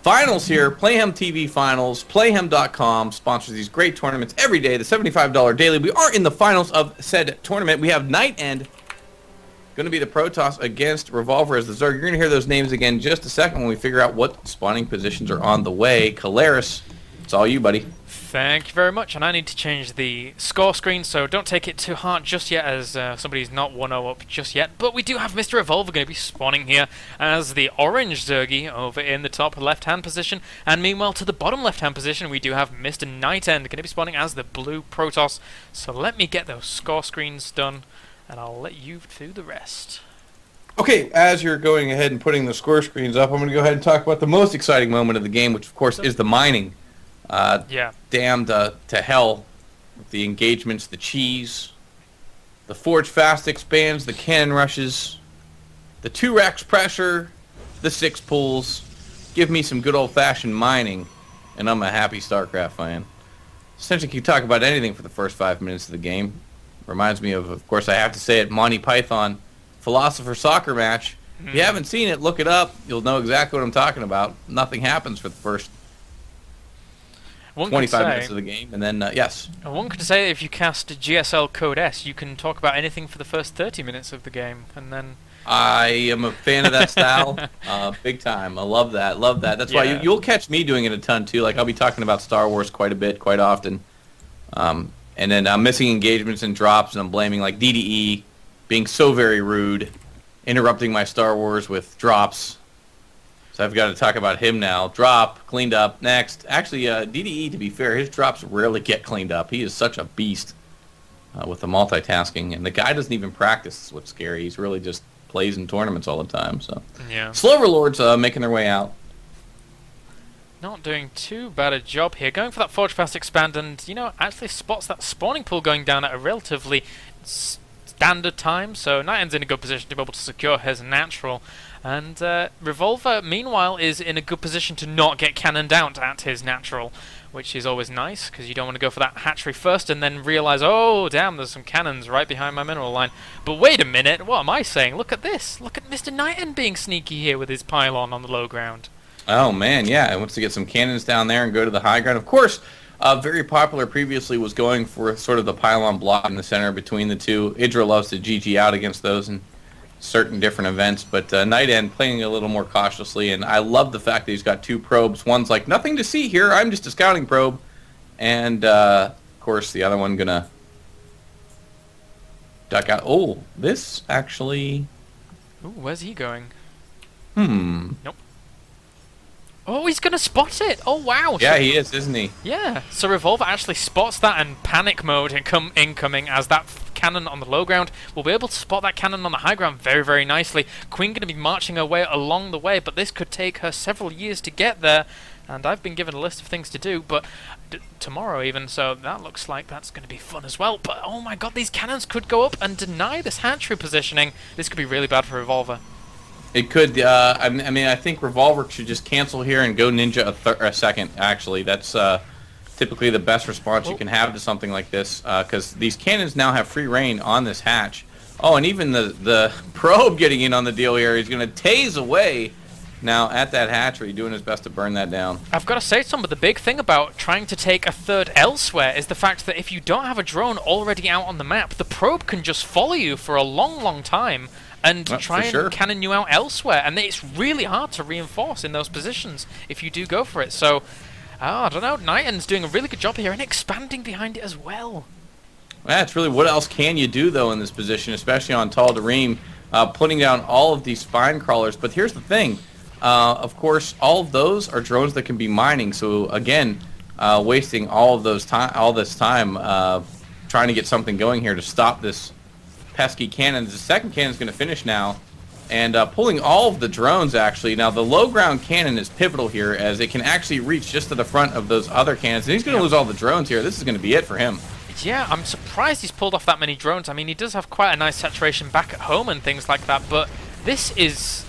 Finals here, PlayhemTV Finals, Playhem.com sponsors these great tournaments every day, the $75 daily. We are in the finals of said tournament. We have Night End, going to be the Protoss against Revolver as the Zerg. You're going to hear those names again in just a second when we figure out what spawning positions are on the way. Kalaris, it's all you, buddy. Thank you very much, and I need to change the score screen, so don't take it too hard just yet, as somebody's not 1-0 up just yet. But we do have Mr. Revolver going to be spawning here as the orange Zergy over in the top left-hand position, and meanwhile to the bottom left-hand position we do have Mr. Night End going to be spawning as the blue Protoss. So let me get those score screens done, and I'll let you do the rest. Okay, as you're going ahead and putting the score screens up, I'm going to go ahead and talk about the most exciting moment of the game, which of course is the mining. Yeah. Damned to hell with the engagements, the cheese, the forge fast expands, the cannon rushes, the 2-Rex pressure, the 6 pulls. Give me some good old-fashioned mining, and I'm a happy StarCraft fan. Essentially, you can talk about anything for the first 5 minutes of the game. Reminds me of course, I have to say it, Monty Python Philosopher Soccer Match. If you haven't seen it, look it up. You'll know exactly what I'm talking about. Nothing happens for the first 25 minutes of the game, and then, yes. One could say if you cast GSL Code S, you can talk about anything for the first 30 minutes of the game, and then... I am a fan of that style, big time. I love that, love that. That's why you'll catch me doing it a ton, too. Like, I'll be talking about Star Wars quite a bit, quite often. And then I'm missing engagements and drops, and I'm blaming, like, DDE being so very rude, interrupting my Star Wars with drops. So I've got to talk about him now. Drop, cleaned up, next. Actually, DDE, to be fair, his drops rarely get cleaned up. He is such a beast with the multitasking. And the guy doesn't even practice, is what's scary. He's really just plays in tournaments all the time. So yeah. Slover Lords making their way out. Not doing too bad a job here. Going for that Forge Fast Expand and, you know, actually spots that spawning pool going down at a relatively standard time. So Night End's in a good position to be able to secure his natural. And Revolver, meanwhile, is in a good position to not get cannoned out at his natural, which is always nice, because you don't want to go for that hatchery first and then realize, oh, damn, there's some cannons right behind my mineral line. But wait a minute, what am I saying? Look at this. Look at Mr. Night End being sneaky here with his pylon on the low ground. Oh, man, yeah. He wants to get some cannons down there and go to the high ground. Of course, very popular previously was going for sort of the pylon block in the center between the two. Idra loves to GG out against those and certain different events, but Night End playing a little more cautiously, and I love the fact that he's got 2 probes. One's like, nothing to see here, I'm just a scouting probe, and of course the other one gonna duck out. Oh, this actually... Ooh, where's he going? Nope. Oh, he's gonna spot it! Oh, wow! Yeah, he is, isn't he? Yeah, so Revolver actually spots that in panic mode incoming as that cannon on the low ground will be able to spot that cannon on the high ground very, very nicely. Queen going to be marching her way along the way, but this could take her several years to get there, and I've been given a list of things to do, but tomorrow even, so that looks like that's going to be fun as well. But oh my god, these cannons could go up and deny this hatchery positioning. This could be really bad for Revolver. It could. I mean, I think Revolver should just cancel here and go Ninja a second, actually. That's typically the best response you can have to something like this, because these cannons now have free reign on this hatch. Oh, and even the probe getting in on the deal here. He's going to tase away now at that hatchery, doing his best to burn that down. I've got to say, Tom, but the big thing about trying to take a third elsewhere is the fact that if you don't have a drone already out on the map, the probe can just follow you for a long, long time and try and cannon you out elsewhere, and it's really hard to reinforce in those positions if you do go for it. So, I don't know, Night End's doing a really good job here and expanding behind it as well. That's really, what else can you do, though, in this position, especially on Tal Dareem, putting down all of these spine crawlers. But here's the thing, of course, all of those are drones that can be mining, so again, wasting all this time trying to get something going here to stop this pesky cannon. The second cannon is going to finish now, and pulling all of the drones, actually. Now, the low ground cannon is pivotal here, as it can actually reach just to the front of those other cannons, and he's going to lose all the drones here. This is going to be it for him. Yeah, I'm surprised he's pulled off that many drones. I mean, he does have quite a nice saturation back at home and things like that, but this is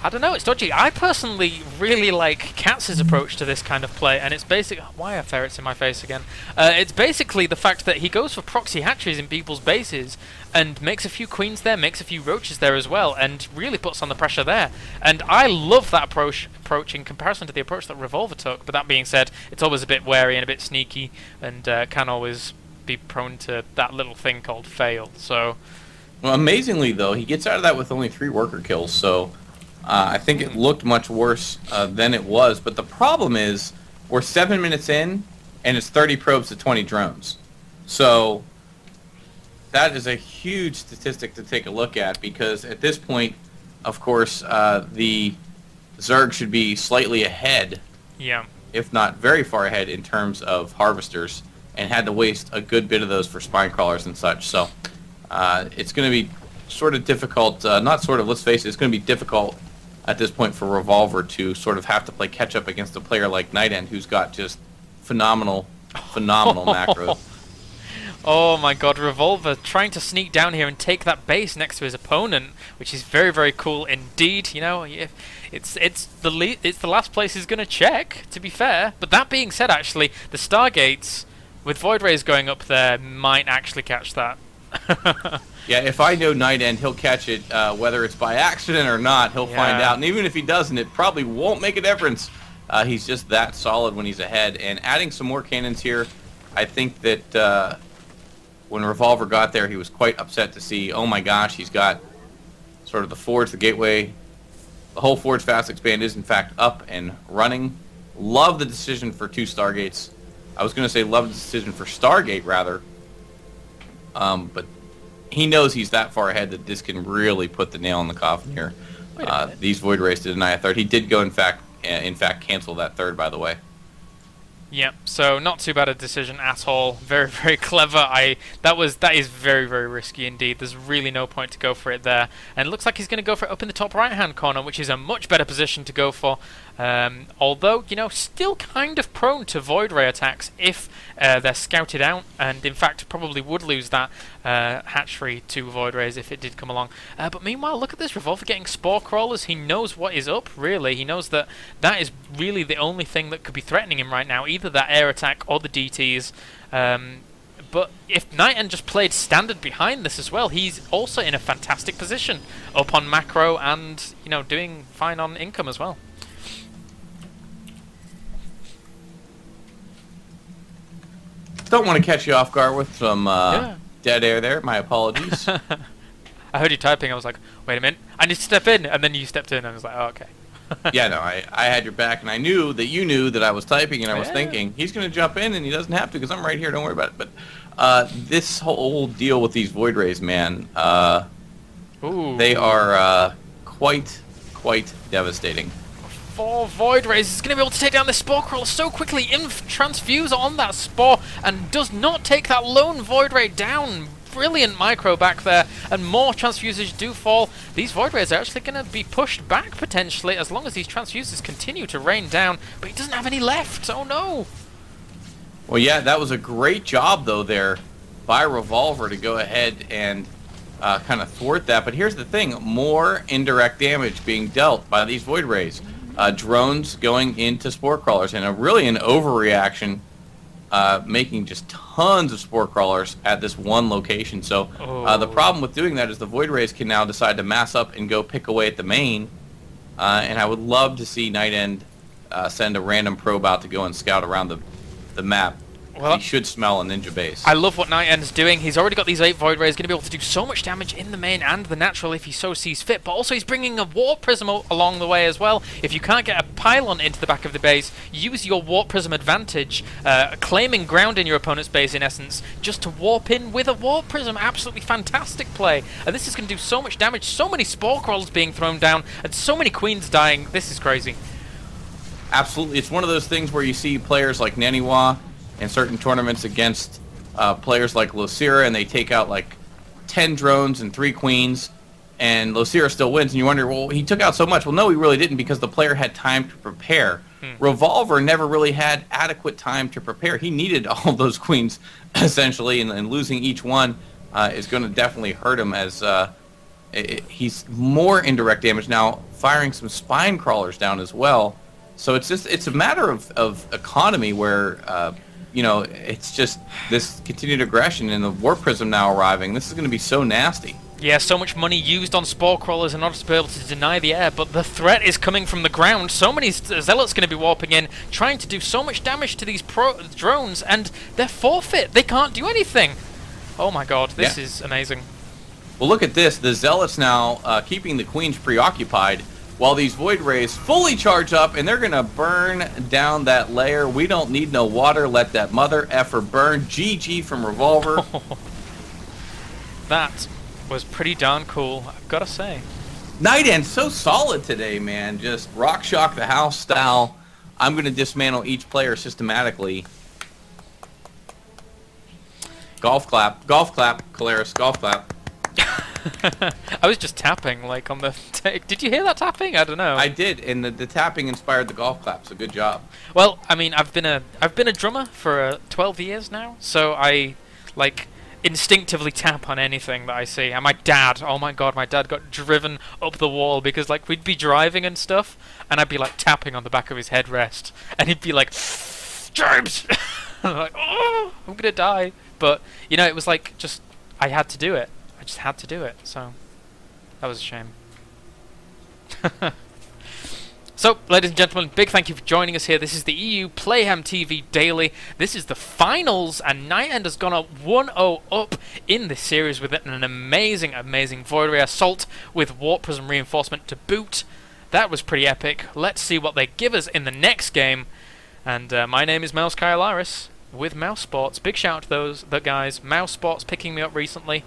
I don't know, it's dodgy. I personally really like Katz's approach to this kind of play, and it's basic. Why are ferrets in my face again? It's basically the fact that he goes for proxy hatcheries in people's bases and makes a few queens there, makes a few roaches there as well, and really puts on the pressure there. And I love that approach in comparison to the approach that Revolver took. But that being said, it's always a bit wary and a bit sneaky, and can always be prone to that little thing called fail. So, well, amazingly though, he gets out of that with only 3 worker kills. So. I think it looked much worse than it was, but the problem is we're 7 minutes in, and it's 30 probes to 20 drones. So that is a huge statistic to take a look at, because at this point, of course, the Zerg should be slightly ahead, if not very far ahead, in terms of harvesters, and had to waste a good bit of those for spine crawlers and such. So it's going to be sort of difficult, not sort of, let's face it, it's going to be difficult at this point for Revolver to sort of have to play catch-up against a player like Night End, who's got just phenomenal macro. Oh my god, Revolver trying to sneak down here and take that base next to his opponent, which is very, very cool indeed. You know, it's the last place he's going to check, to be fair. But that being said, actually, the Stargates, with Void Rays going up there, might actually catch that. Yeah, if I know Night End, he'll catch it, whether it's by accident or not, he'll find out. And even if he doesn't, it probably won't make a difference. He's just that solid when he's ahead. And adding some more cannons here, I think that when Revolver got there, he was quite upset to see, oh my gosh, he's got sort of the Forge, the Gateway. The whole Forge Fast Expand is, in fact, up and running. Love the decision for 2 Stargates. I was going to say love the decision for Stargate, rather. But he knows he's that far ahead that this can really put the nail in the coffin here. These Void Rays to deny a third. He did go, in fact, cancel that third, by the way. Yep, so not too bad a decision at all. Very, very clever. That is very, very risky indeed. There's really no point to go for it there. And it looks like he's going to go for it up in the top right-hand corner, which is a much better position to go for. Although, you know, still kind of prone to Void Ray attacks if they're scouted out, and in fact probably would lose that hatchery to Void Rays if it did come along. But meanwhile, look at this, Revolver getting Spore Crawlers. He knows what is up, really. He knows that that is really the only thing that could be threatening him right now, either that air attack or the DTs. But if Night End just played standard behind this as well, he's also in a fantastic position up on macro and, you know, doing fine on income as well. Don't want to catch you off guard with some dead air there. My apologies. I heard you typing. I was like, wait a minute, I need to step in. And then you stepped in and I was like, oh, okay. Yeah, no, I had your back, and I knew that you knew that I was typing, and I was thinking, he's going to jump in, and he doesn't have to because I'm right here. Don't worry about it. But this whole deal with these Void Rays, man, they are quite devastating. 4 Void Rays is going to be able to take down this Spore Crawler so quickly. Transfuse on that Spore and does not take that lone Void Ray down. Brilliant micro back there, and more transfuses do fall. These Void Rays are actually going to be pushed back potentially as long as these transfuses continue to rain down, but he doesn't have any left. Oh no. Well, yeah, that was a great job though there by Revolver to go ahead and kind of thwart that. But here's the thing, more indirect damage being dealt by these Void Rays. Drones going into Spore Crawlers, and really an overreaction, making just tons of Spore Crawlers at this one location. So the problem with doing that is the Void Rays can now decide to mass up and go pick away at the main. And I would love to see Night End send a random probe out to go and scout around the map. Well, he should smell a ninja base. I love what Night End's doing. He's already got these 8 Void Rays, going to be able to do so much damage in the main and the natural if he so sees fit. But also he's bringing a Warp Prism along the way as well. If you can't get a pylon into the back of the base, use your Warp Prism advantage, claiming ground in your opponent's base in essence, just to warp in with a Warp Prism. Absolutely fantastic play. And this is going to do so much damage. So many Spore Crawlers being thrown down and so many Queens dying. This is crazy. Absolutely. It's one of those things where you see players like Naniwa in certain tournaments against players like Losira, and they take out like 10 drones and 3 queens, and Losira still wins, and you wonder, well, he took out so much. Well, no, he really didn't, because the player had time to prepare. Revolver never really had adequate time to prepare. He needed all those queens, essentially, and losing each one is going to definitely hurt him, as he's more indirect damage now, firing some spine crawlers down as well. So it's a matter of economy where you know, it's just this continued aggression and the Warp Prism now arriving. This is going to be so nasty. Yeah, so much money used on Spore Crawlers in order to be able to deny the air, but the threat is coming from the ground. So many Zealots going to be warping in, trying to do so much damage to these drones, and they're forfeit. They can't do anything. Oh my god, this is amazing. Well, look at this. The Zealots now keeping the Queens preoccupied while these Void Rays fully charge up, and they're going to burn down that layer. We don't need no water. Let that mother effer burn. GG from Revolver. That was pretty darn cool, I've got to say. Night End so solid today, man. Just rock shock the house style. I'm going to dismantle each player systematically. Golf clap, Kalaris, golf clap. I was just tapping, like, on the take. Did you hear that tapping? I don't know. I did, and the tapping inspired the golf clap, so good job. Well, I mean, I've been a drummer for 12 years now, so I, like, instinctively tap on anything that I see. And my dad, oh my god, my dad got driven up the wall because, like, we'd be driving and stuff, and I'd be, like, tapping on the back of his headrest, and he'd be like, James! And I'm like, oh, I'm gonna die. But, you know, it was like, just, I had to do it. I just had to do it, so that was a shame. So, ladies and gentlemen, big thank you for joining us here. This is the EU Playhem TV Daily. This is the finals, and Night End has gone up 1-0 up in this series with an amazing, amazing Void Ray Assault with Warp Prism reinforcement to boot. That was pretty epic. Let's see what they give us in the next game. And my name is Mouse Kylaris with Mouse Sports. Big shout out to those guys. Mouse Sports picking me up recently.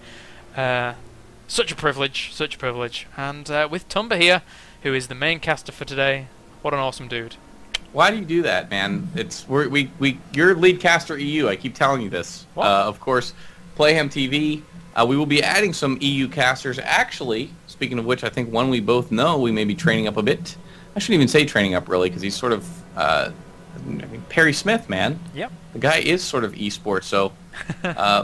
Such a privilege, such a privilege. And with Tumba here, who is the main caster for today. What an awesome dude. Why do you do that, man? It's you're lead caster EU. I keep telling you this. Of course, PlayhemTV. We will be adding some EU casters. Actually, speaking of which, I think one we both know we may be training up a bit. I shouldn't even say training up really, because he's sort of Perry Smith, man. Yep. The guy is sort of esports, so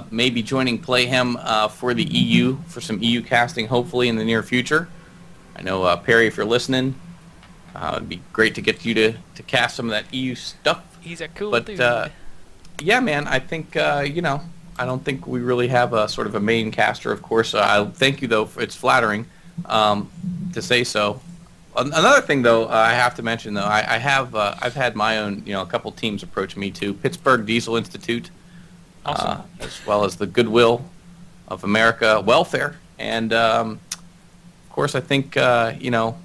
maybe joining Playhem for the EU for some EU casting, hopefully in the near future. I know Perry, if you're listening, it'd be great to get you to cast some of that EU stuff. He's a cool dude. But yeah, man, I think you know, I don't think we really have a sort of a main caster. Of course, I thank you though. It's flattering to say so. Another thing, though, I have to mention, though, I've had my own, you know, a couple teams approach me too. Pittsburgh Diesel Institute, awesome. As well as the Goodwill of America Welfare, and of course, I think you know,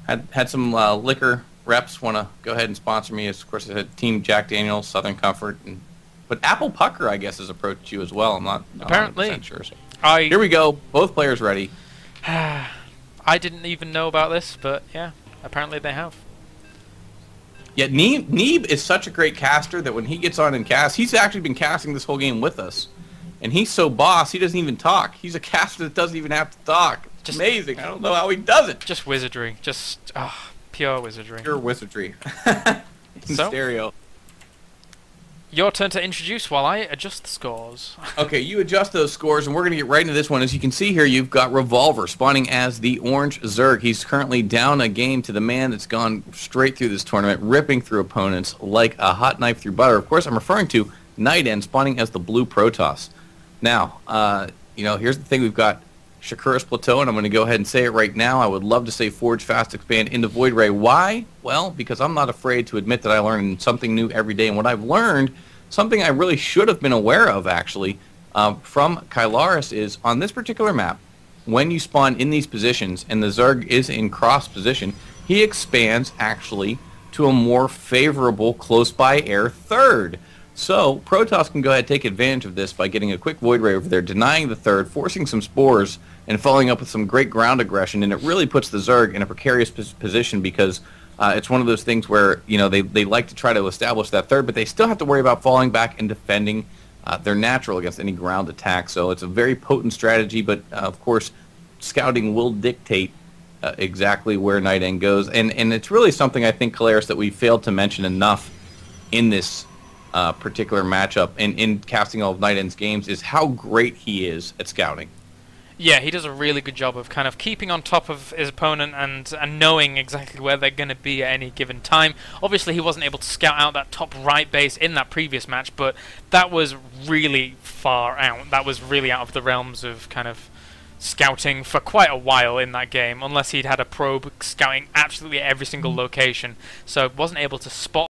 had some liquor reps want to go ahead and sponsor me. Of course, I had Team Jack Daniels, Southern Comfort, but Apple Pucker, I guess, has approached you as well. I'm not apparently 100% sure. So. Here we go. Both players ready. I didn't even know about this, but yeah, apparently they have. Yeah, Neeb is such a great caster that when he gets on and casts, he's actually been casting this whole game with us. And he's so boss, he doesn't even talk. He's a caster that doesn't even have to talk. It's just amazing. I don't know how he does it. Just wizardry. Just pure wizardry. Pure wizardry. In so, stereo. Your turn to introduce while I adjust the scores. Okay, you adjust those scores, and we're going to get right into this one. As you can see here, you've got Revolver spawning as the Orange Zerg. He's currently down a game to the man that's gone straight through this tournament, ripping through opponents like a hot knife through butter. Of course, I'm referring to Night End spawning as the Blue Protoss. Now, you know, here's the thing. We've got Shakura's Plateau, and I'm going to go ahead and say it right now. I would love to say Forge Fast Expand into Void Ray. Why? Well, because I'm not afraid to admit that I learn something new every day. And what I've learned, something I really should have been aware of, actually, from Kylaris is, on this particular map, when you spawn in these positions, and the Zerg is in cross position, he expands, actually, to a more favorable close-by air third. So, Protoss can go ahead and take advantage of this by getting a quick Void Ray over there, denying the third, forcing some spores, and following up with some great ground aggression, and it really puts the Zerg in a precarious position because it's one of those things where, you know, they like to try to establish that third, but they still have to worry about falling back and defending their natural against any ground attack. So it's a very potent strategy, but of course, scouting will dictate exactly where Night End goes. And it's really something, I think, Kalaris, that we failed to mention enough in this particular matchup and in casting all of Night End's games is how great he is at scouting. Yeah, he does a really good job of kind of keeping on top of his opponent and knowing exactly where they're going to be at any given time. Obviously, he wasn't able to scout out that top right base in that previous match, but that was really far out. That was really out of the realms of kind of scouting for quite a while in that game, unless he'd had a probe scouting absolutely every single location. So wasn't able to spot